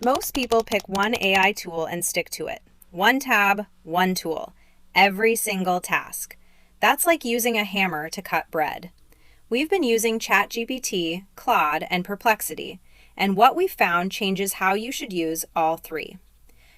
Most people pick one AI tool and stick to it. One tab, one tool. Every single task. That's like using a hammer to cut bread. We've been using ChatGPT, Claude, and Perplexity, and what we've found changes how you should use all three.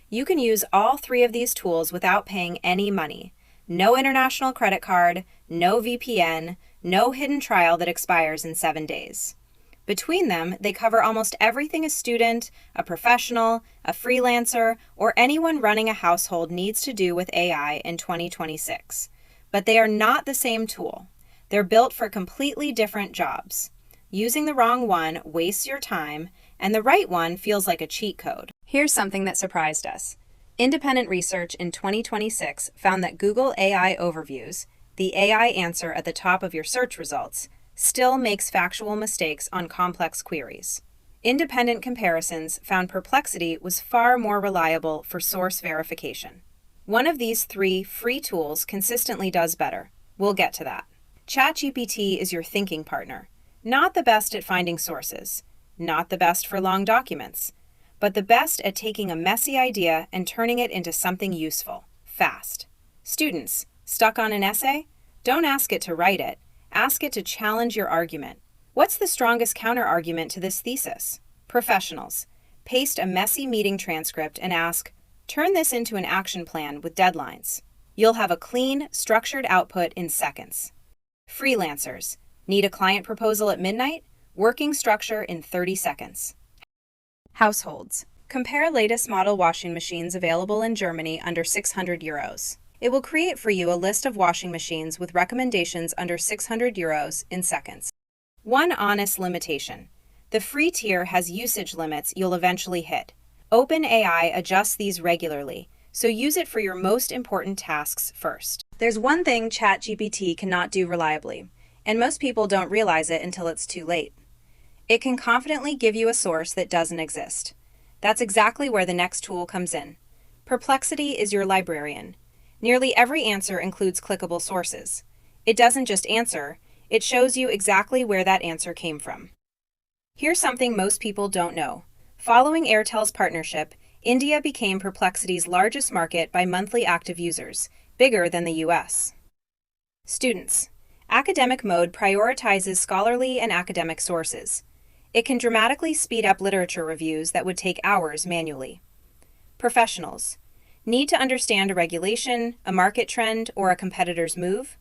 You can use all three of these tools without paying any money. No international credit card, no VPN, no hidden trial that expires in 7 days. Between them, they cover almost everything a student, a professional, a freelancer, or anyone running a household needs to do with AI in 2026. But they are not the same tool. They're built for completely different jobs. Using the wrong one wastes your time, and the right one feels like a cheat code. Here's something that surprised us. Independent research in 2026 found that Google AI Overviews, the AI answer at the top of your search results, still makes factual mistakes on complex queries. Independent comparisons found Perplexity was far more reliable for source verification. One of these three free tools consistently does better. We'll get to that. ChatGPT is your thinking partner. Not the best at finding sources, not the best for long documents, but the best at taking a messy idea and turning it into something useful, fast. Students, stuck on an essay? Don't ask it to write it. Ask it to challenge your argument. What's the strongest counter-argument to this thesis? Professionals, paste a messy meeting transcript and ask, turn this into an action plan with deadlines. You'll have a clean, structured output in seconds. Freelancers, need a client proposal at midnight? Working structure in 30 seconds. Households, compare latest model washing machines available in Germany under 600 euros. It will create for you a list of washing machines with recommendations under 600 euros in seconds. One honest limitation. The free tier has usage limits you'll eventually hit. OpenAI adjusts these regularly, so use it for your most important tasks first. There's one thing ChatGPT cannot do reliably, and most people don't realize it until it's too late. It can confidently give you a source that doesn't exist. That's exactly where the next tool comes in. Perplexity is your librarian. Nearly every answer includes clickable sources. It doesn't just answer, it shows you exactly where that answer came from. Here's something most people don't know. Following Airtel's partnership, India became Perplexity's largest market by monthly active users, bigger than the US. Students. Academic mode prioritizes scholarly and academic sources. It can dramatically speed up literature reviews that would take hours manually. Professionals. Need to understand a regulation, a market trend, or a competitor's move?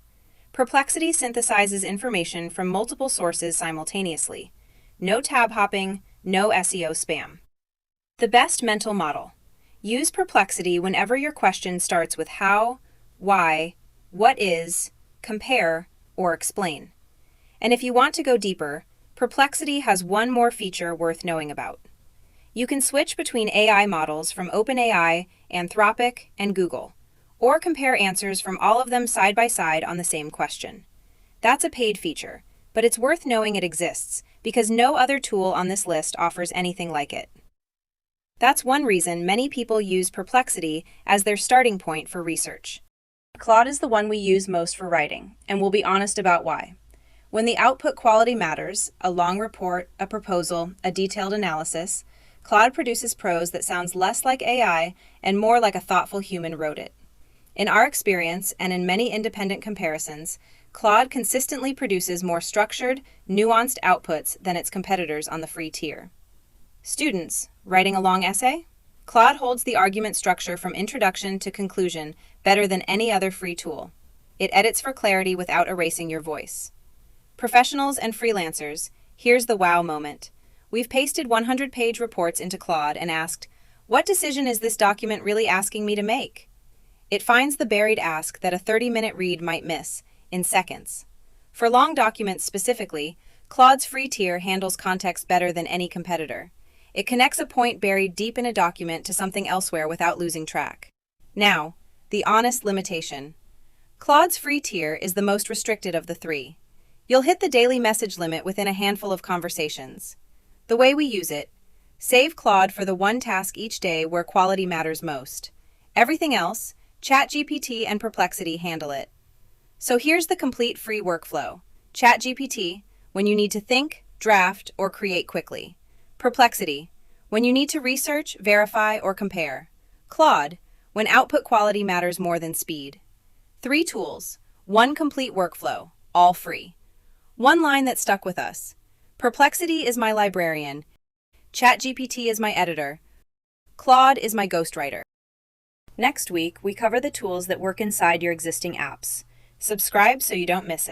Perplexity synthesizes information from multiple sources simultaneously. No tab hopping, no SEO spam. The best mental model. Use Perplexity whenever your question starts with how, why, what is, compare, or explain. And if you want to go deeper, Perplexity has one more feature worth knowing about. You can switch between AI models from OpenAI, Anthropic, and Google, or compare answers from all of them side by side on the same question. That's a paid feature, but it's worth knowing it exists because no other tool on this list offers anything like it. That's one reason many people use Perplexity as their starting point for research. Claude is the one we use most for writing, and we'll be honest about why. When the output quality matters, a long report, a proposal, a detailed analysis, Claude produces prose that sounds less like AI and more like a thoughtful human wrote it. In our experience, and in many independent comparisons, Claude consistently produces more structured, nuanced outputs than its competitors on the free tier. Students, writing a long essay? Claude holds the argument structure from introduction to conclusion better than any other free tool. It edits for clarity without erasing your voice. Professionals and freelancers, here's the wow moment. We've pasted 100-page reports into Claude and asked, what decision is this document really asking me to make? It finds the buried ask that a 30-minute read might miss in seconds. For long documents specifically, Claude's free tier handles context better than any competitor. It connects a point buried deep in a document to something elsewhere without losing track. Now, the honest limitation. Claude's free tier is the most restricted of the three. You'll hit the daily message limit within a handful of conversations. The way we use it: save Claude for the one task each day where quality matters most. Everything else, ChatGPT and Perplexity handle it. So here's the complete free workflow. ChatGPT, when you need to think, draft, or create quickly. Perplexity, when you need to research, verify, or compare. Claude, when output quality matters more than speed. 3 tools, 1 complete workflow, all free. 1 line that stuck with us. Perplexity is my librarian. ChatGPT is my editor. Claude is my ghostwriter. Next week, we cover the tools that work inside your existing apps. Subscribe so you don't miss it.